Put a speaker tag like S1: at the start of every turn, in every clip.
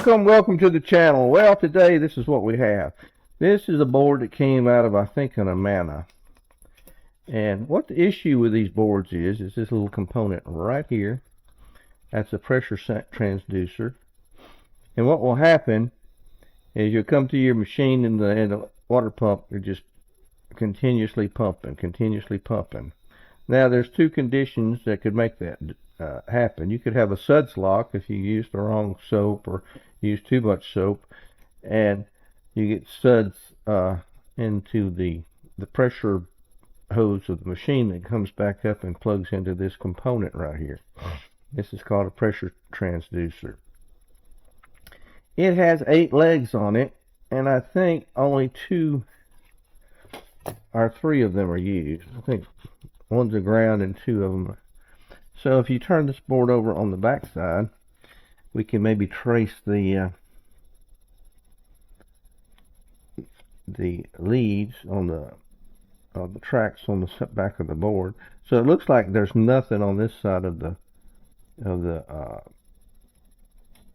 S1: Welcome to the channel. Well, today this is what we have. This is a board that came out of, I think, an Amana. And what the issue with these boards is this little component right here. That's a pressure transducer. And what will happen is you'll come to your machine and the water pump are just continuously pumping. Now there's two conditions that could make that happen. You could have a suds lock if you use the wrong soap or use too much soap, and you get suds into the pressure hose of the machine that comes back up and plugs into this component right here. This is called a pressure transducer. It has 8 legs on it, and I think only 2 or 3 of them are used. I think one's a ground and 2 of them. So if you turn this board over on the back side, we can maybe trace the leads on the tracks on the back of the board. So it looks like there's nothing on this side of the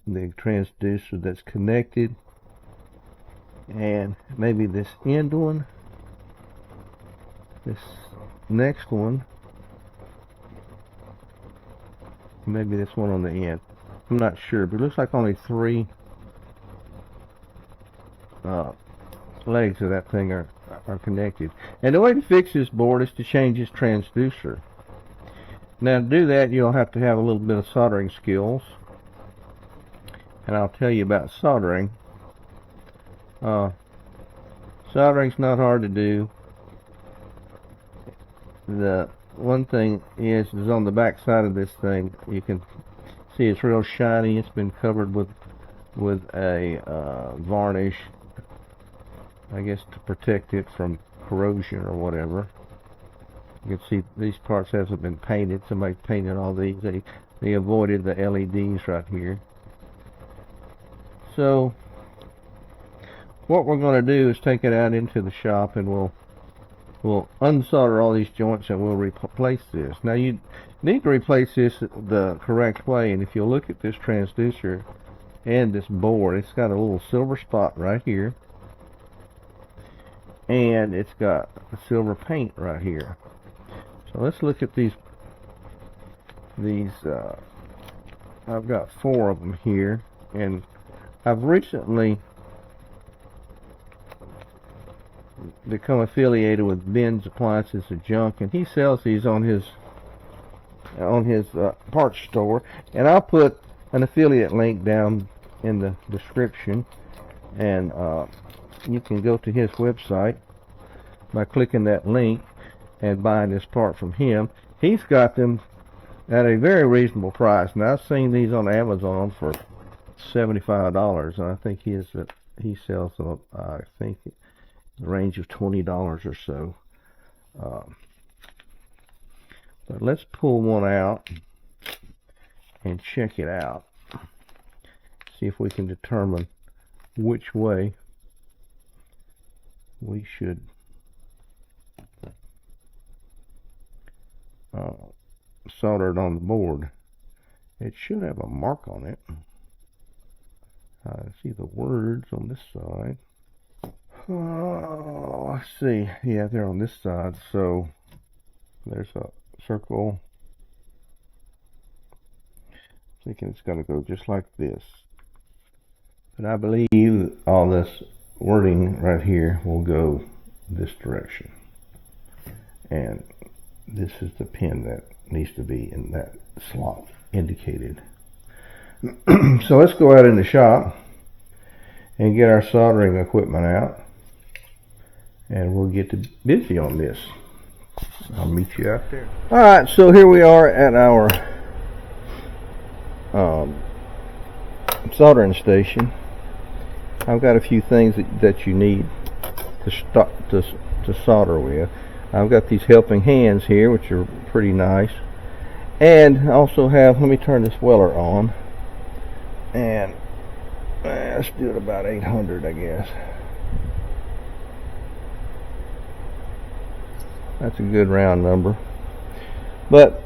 S1: transducer that's connected, and maybe this end one, this next one, maybe this one on the end. I'm not sure, but it looks like only 3 legs of that thing are connected. And the way to fix this board is to change this transducer. Now to do that, you'll have to have a little bit of soldering skills, and I'll tell you about soldering. Soldering's not hard to do. The one thing is on the back side of this thing, you can see it's real shiny. It's been covered with a varnish, I guess, to protect it from corrosion or whatever. You can see these parts hasn't been painted. Somebody painted all these. They avoided the LEDs right here. So what we're going to do is take it out into the shop, and we'll unsolder all these joints, and we'll replace this. Now you need to replace this the correct way, and if you look at this transducer and this board, it's got a little silver spot right here, and it's got a silver paint right here. So let's look at these I've got 4 of them here, and I've recently become affiliated with Ben's Appliances and Junk, and he sells these on his parts store, and I'll put an affiliate link down in the description, and you can go to his website by clicking that link and buying this part from him. He's got them at a very reasonable price. Now I've seen these on Amazon for $75, and I think he sells them, I think, the range of $20 or so. But let's pull one out and check it out. See if we can determine which way we should solder it on the board. It should have a mark on it. I see the words on this side. Oh, let's see. Yeah, they're on this side. So there's a circle. Thinking it's going to go just like this. But I believe all this wording right here will go this direction. And this is the pin that needs to be in that slot indicated. So let's go out in the shop and get our soldering equipment out, and we'll get busy on this. I'll meet you out there. Alright, so here we are at our soldering station. I've got a few things that you need to solder with. I've got these helping hands here, which are pretty nice, and also have, let me turn this weller on, and let's do it about 800, I guess. That's a good round number. But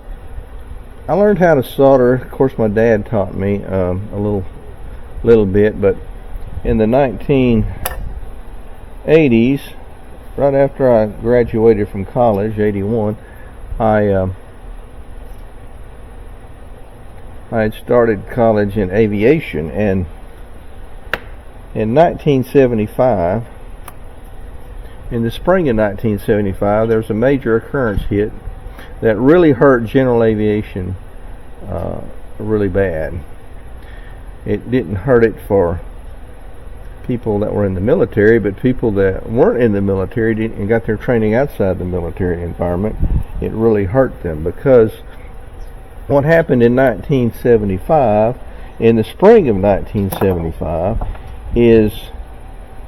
S1: I learned how to solder. Of course, my dad taught me a little little bit, but in the 1980s, right after I graduated from college, 81, I had started college in aviation, and in 1975, in the spring of 1975, there was a major occurrence hit that really hurt general aviation really bad. It didn't hurt it for people that were in the military, but people that weren't in the military and got their training outside the military environment, it really hurt them, because what happened in 1975, in the spring of 1975, is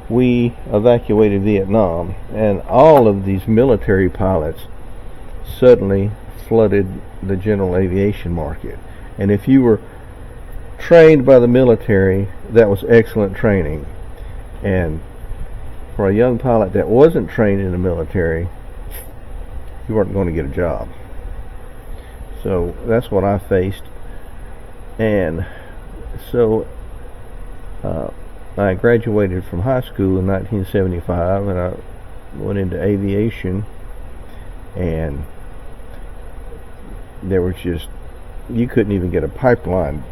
S1: we evacuated Vietnam, and all of these military pilots suddenly flooded the general aviation market. And if you were trained by the military, that was excellent training. And for a young pilot that wasn't trained in the military, you weren't going to get a job. So that's what I faced. And so I graduated from high school in 1975, and I went into aviation, and there was just, you couldn't even get a pipeline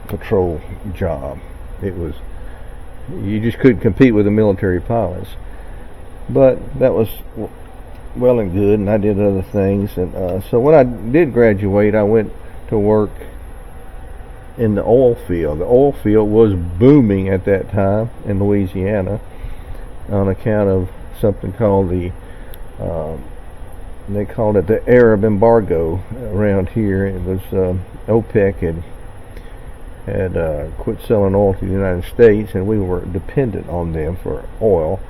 S1: patrol job. It was, you just couldn't compete with the military pilots. But that was well and good, and I did other things. And so when I did graduate, I went to work in the oil field. The oil field was booming at that time in Louisiana on account of something called the they called it the Arab embargo around here. It was OPEC had quit selling oil to the United States, and we were dependent on them for oil,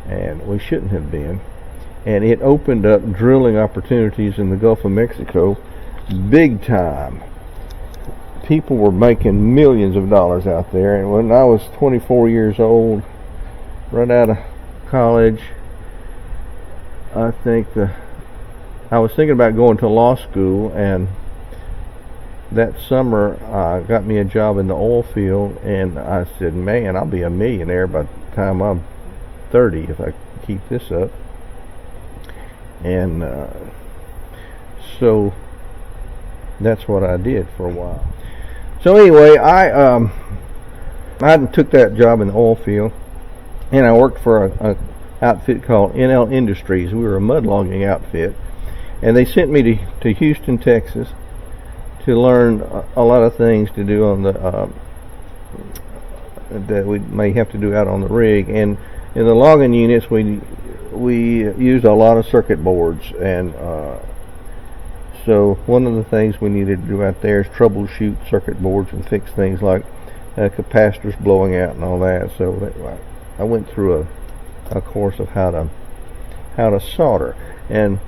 S1: and we shouldn't have been. And it opened up drilling opportunities in the Gulf of Mexico big time. People were making millions of dollars out there. And when I was 24 years old, right out of college, I was thinking about going to law school, and that summer I got me a job in the oil field, and I said, man, I'll be a millionaire by the time I'm 30 if I keep this up. And so that's what I did for a while. So anyway, I took that job in the oil field, and I worked for a outfit called NL Industries. We were a mud logging outfit, and they sent me to Houston, Texas, to learn a lot of things to do on the that we may have to do out on the rig. And in the logging units, we used a lot of circuit boards, and so one of the things we needed to do out there is troubleshoot circuit boards and fix things like capacitors blowing out and all that. So I went through a course of how to solder. And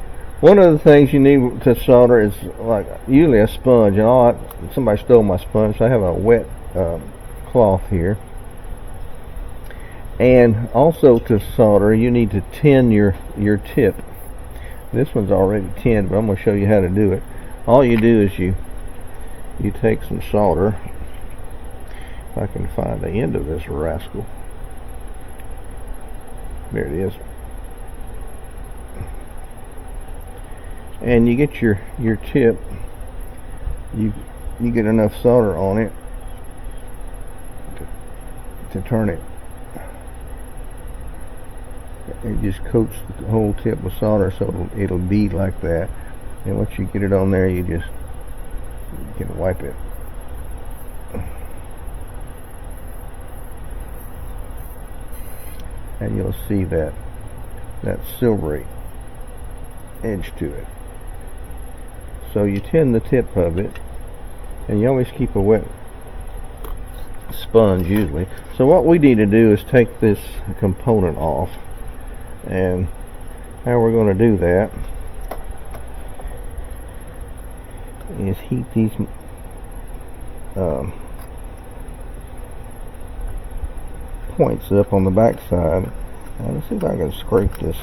S1: one of the things you need to solder is like usually a sponge. And somebody stole my sponge, so I have a wet cloth here. And also to solder, you need to tin your tip. This one's already tinned, but I'm going to show you how to do it. All you do is you take some solder. If I can find the end of this rascal. There it is. And you get your tip. You get enough solder on it to turn it. It just coats the whole tip with solder, so it'll bead like that. And once you get it on there, you can wipe it. And you'll see that silvery edge to it. So you tin the tip of it, and you always keep a wet sponge usually. So what we need to do is take this component off. And how we're going to do that is heat these points up on the back side. Let's see if I can scrape this.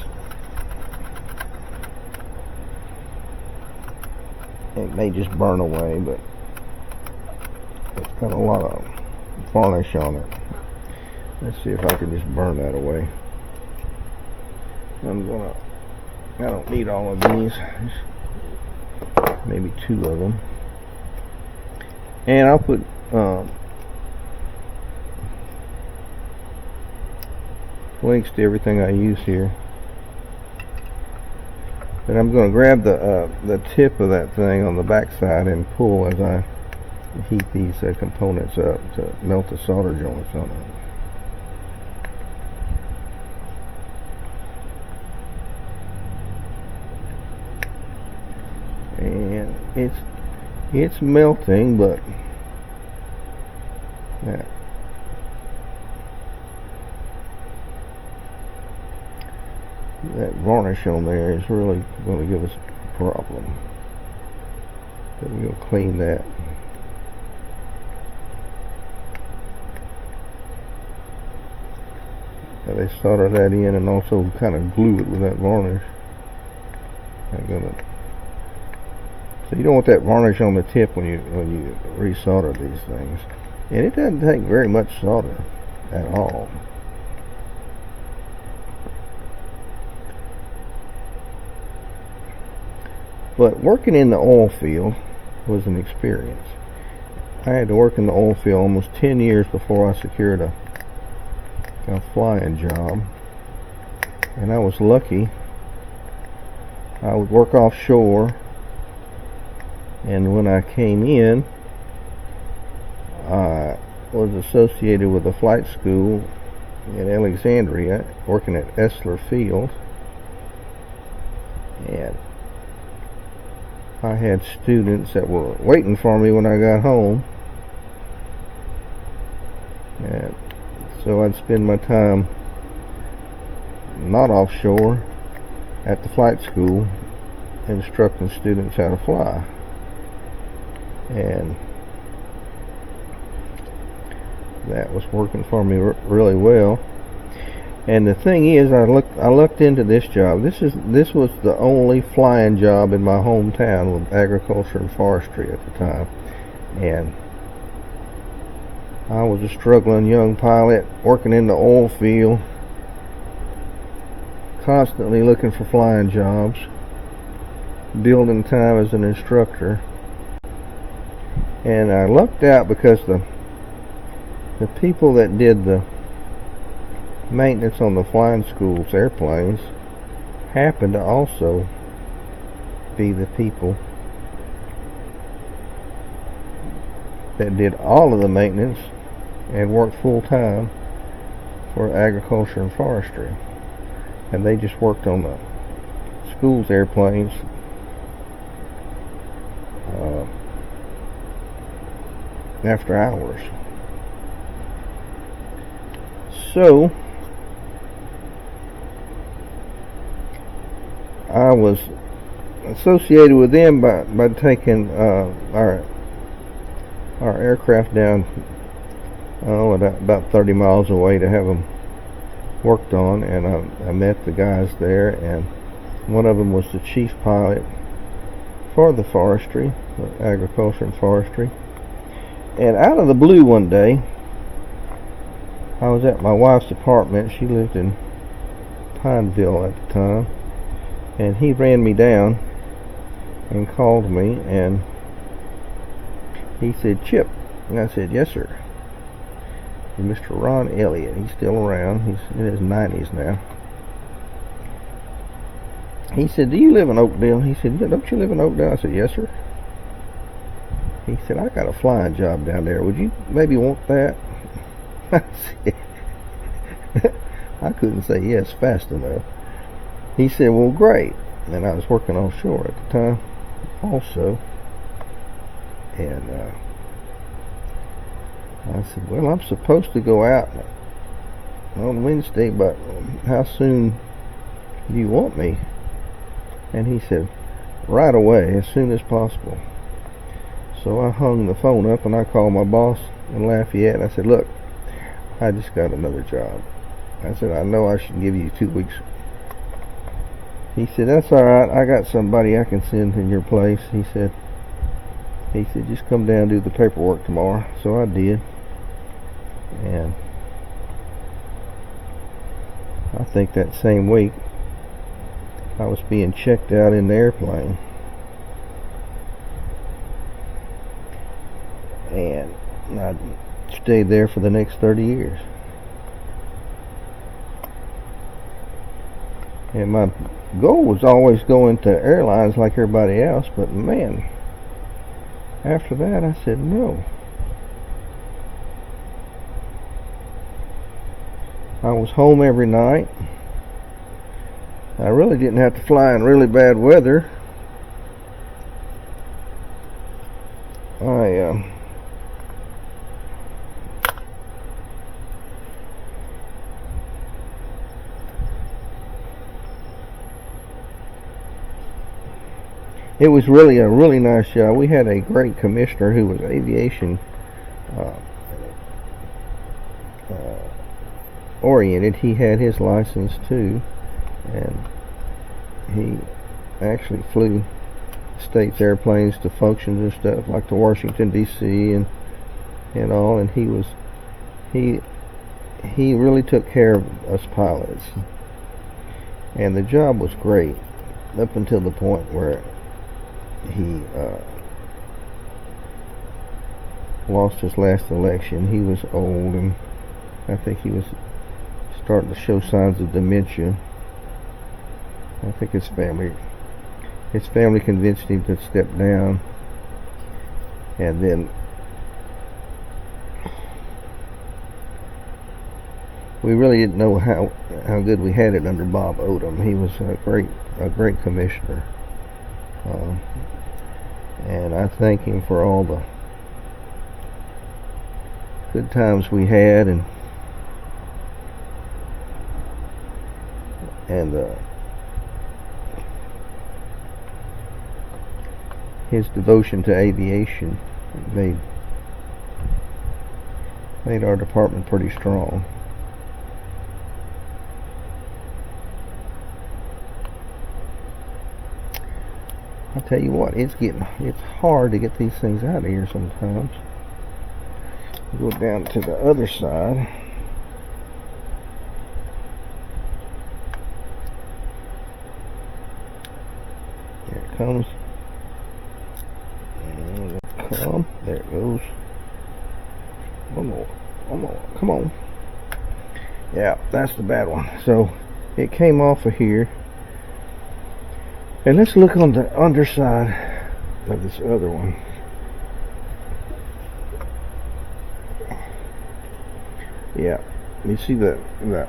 S1: It may just burn away, but it's got a lot of varnish on it. Let's see if I can just burn that away. I don't need all of these, just maybe 2 of them. And I'll put links to everything I use here. And I'm going to grab the tip of that thing on the back side and pull as I heat these components up to melt the solder joints on it. And it's melting, but that varnish on there is really going to give us a problem. But we'll clean that. Now they solder that in and also kind of glue it with that varnish. So you don't want that varnish on the tip when you resolder these things. And it doesn't take very much solder at all. But working in the oil field was an experience. I had to work in the oil field almost 10 years before I secured a flying job. And I was lucky. I would work offshore, and when I came in, I was associated with a flight school in Alexandria, working at Essler Field, and I had students that were waiting for me when I got home, and so I'd spend my time not offshore at the flight school instructing students how to fly. And that was working for me really well. And the thing is, I looked into this job. This was the only flying job in my hometown with agriculture and forestry at the time. And I was a struggling young pilot working in the oil field, constantly looking for flying jobs, building time as an instructor. And I lucked out because the people that did the maintenance on the flying school's airplanes happened to also be the people that did all of the maintenance and worked full time for agriculture and forestry. And they just worked on the school's airplanes after hours. So I was associated with them by taking our aircraft down about 30 miles away to have them worked on, and I met the guys there, and one of them was the chief pilot for the forestry, the agriculture and forestry. And out of the blue one day, I was at my wife's apartment. She lived in Pineville at the time, and he ran me down and called me, and he said, "Chip," and I said, "Yes, sir." Mr. Ron Elliott, he's still around. He's in his 90s now. He said, "Do you live in Oakdale?" He said, "Don't you live in Oakdale?" I said, "Yes, sir." He said, "I got a flying job down there. Would you maybe want that?" I said, I couldn't say yes fast enough. He said, "Well, great." And I was working offshore at the time also. And I said, "Well, I'm supposed to go out on Wednesday, but how soon do you want me?" And he said, "Right away, as soon as possible." So I hung the phone up and I called my boss in Lafayette, and I said, "Look, I just got another job." I said, "I know I should give you 2 weeks." He said, "That's all right. I got somebody I can send in your place." He said, "Just come down and do the paperwork tomorrow." So I did. I think that same week I was being checked out in the airplane, and I stayed there for the next 30 years. And my goal was always going to airlines like everybody else, but man, after that I said no. I was home every night. I really didn't have to fly in really bad weather. It was really a really nice job. We had a great commissioner who was aviation oriented. He had his license too, and he actually flew states airplanes to functions and stuff like to Washington D.C. and all. And he really took care of us pilots, and the job was great up until the point where he lost his last election. He was old, and I think he was starting to show signs of dementia. I think his family convinced him to step down, and then we really didn't know how good we had it under Bob Odom. He was a great commissioner. And I thank him for all the good times we had, and his devotion to aviation made our department pretty strong. I'll tell you what, it's hard to get these things out of here sometimes. Go down to the other side. Here it comes. And there it goes. One more. Come on. Yeah, that's the bad one. So it came off of here. And let's look on the underside of this other one. Yeah, you see that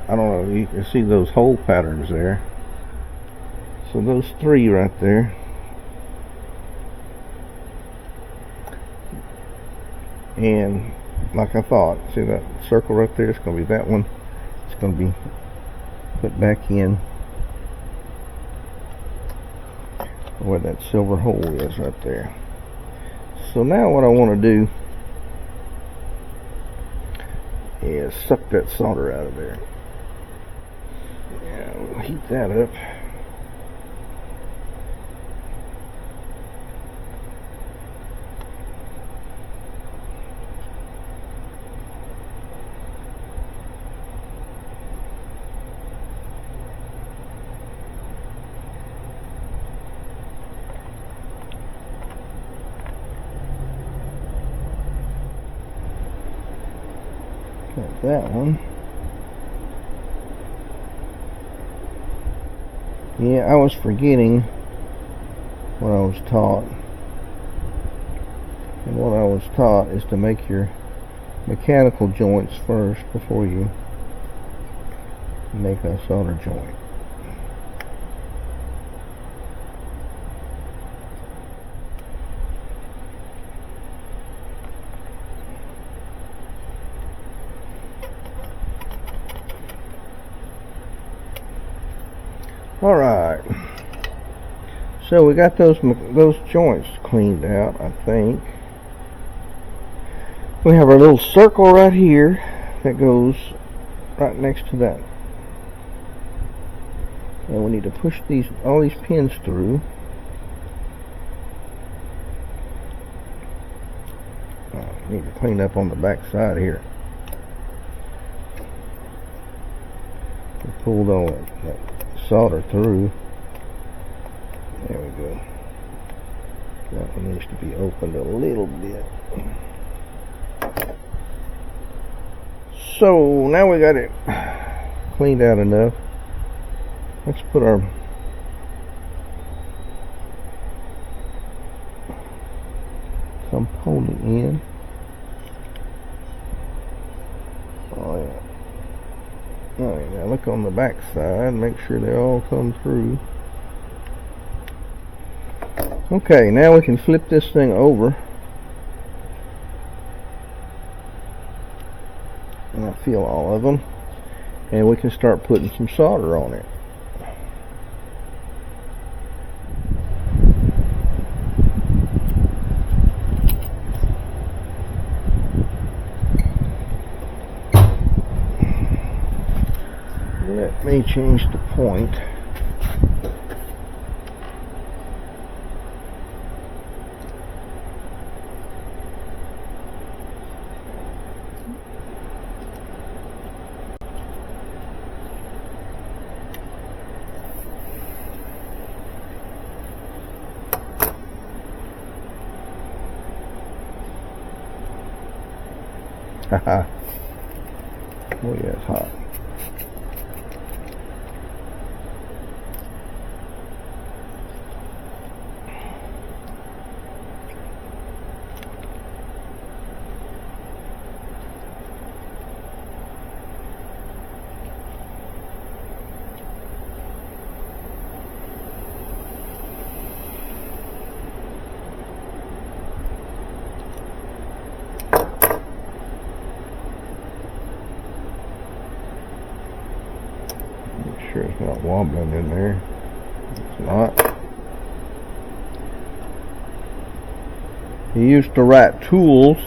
S1: I don't know, you can see those hole patterns there. So those three right there. And like I thought, see that circle right there? It's going to be that one. It's going to be put back in where that silver hole is right there. So now what I want to do is suck that solder out of there. Yeah, we'll heat that up. That one. Yeah, I was forgetting what I was taught. And what I was taught is to make your mechanical joints first before you make a solder joint. Alright, so we got those joints cleaned out, I think. We have our little circle right here that goes right next to that. And we need to push all these pins through. Need to clean up on the back side here. pulled all that solder through. There we go. That one needs to be opened a little bit. So now we got it cleaned out enough. Let's put our component in. Oh yeah. Oh yeah. Look on the back side. Make sure they all come through. Okay, now we can flip this thing over. And I feel all of them. And we can start putting some solder on it. Let me change the point. Haha. Oh yeah, it's hot. Sure it's not wobbling in there. It's not. He used the right tools.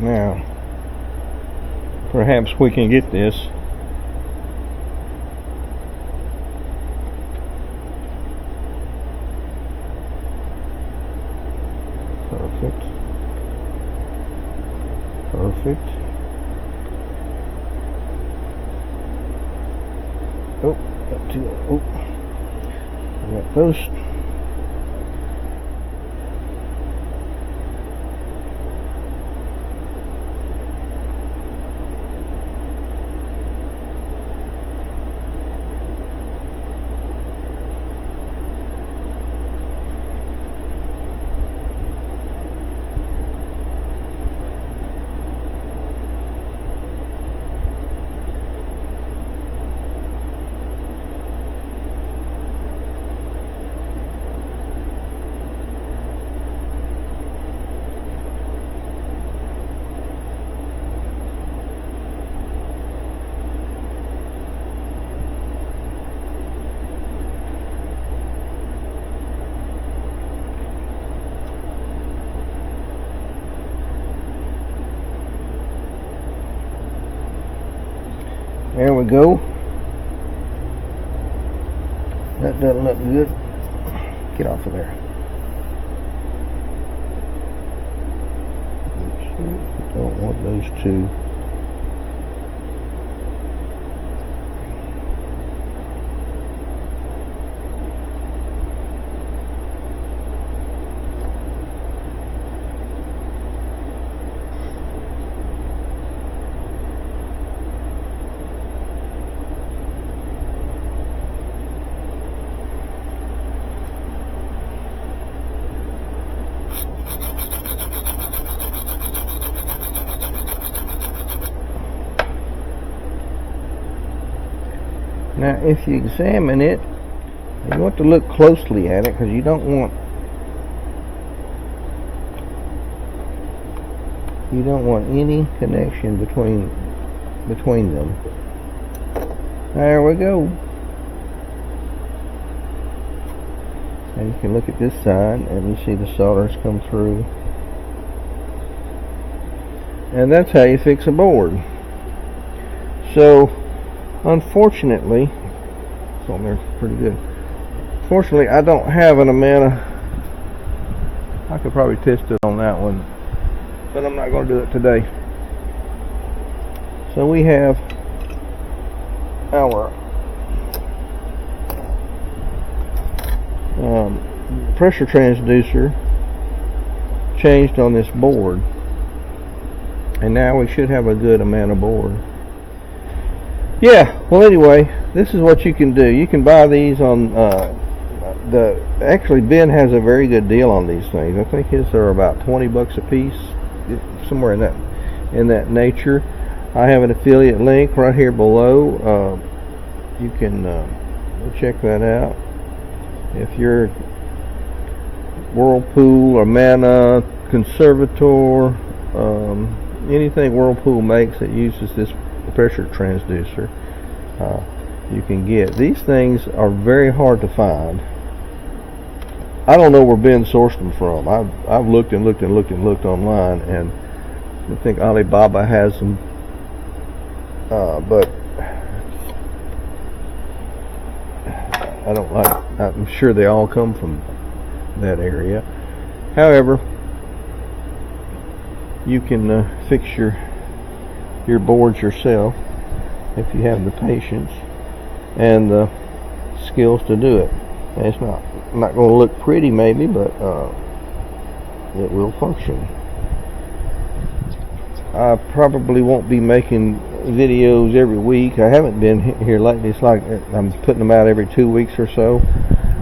S1: Now, perhaps we can get this. Perfect. Perfect. Oh, got two. Oh, I got those. There we go. That doesn't look good. Get off of there. Don't want those two. Now, if you examine it, you want to look closely at it because you don't want any connection between them. There we go. And you can look at this side and you see the solders come through. And that's how you fix a board. So, unfortunately, it's on there pretty good. Fortunately, I don't have an Amana. I could probably test it on that one, but I'm not going to do it today. So we have our pressure transducer changed on this board, and now we should have a good Amana board. Yeah, well, anyway, this is what you can do. You can buy these on actually Ben has a very good deal on these things. I think his are about 20 bucks a piece, somewhere in that nature. I have an affiliate link right here below. You can check that out. If you're Whirlpool or Amana, Conservator, anything Whirlpool makes that uses this pressure transducer, you can get. These things are very hard to find. I don't know where Ben sourced them from. I've looked and looked and looked and looked online, and I think Alibaba has them, but I'm sure they all come from that area. However, you can fix your boards yourself if you have the patience and the skills to do it. And it's not going to look pretty maybe, but it will function. I probably won't be making videos every week. I haven't been here lately. It's like I'm putting them out every 2 weeks or so.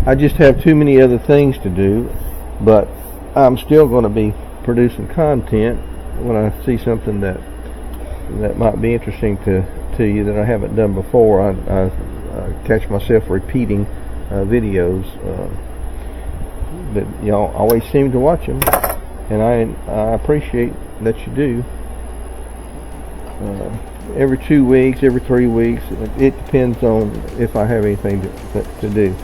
S1: I just have too many other things to do, but I'm still going to be producing content when I see something that might be interesting to you that I haven't done before. I catch myself repeating videos, but y'all always seem to watch them, and I appreciate that you do. Every 2 weeks, every 3 weeks, it depends on if I have anything to do.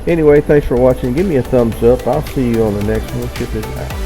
S1: Anyway, thanks for watching. Give me a thumbs up. I'll see you on the next one. Chip is out.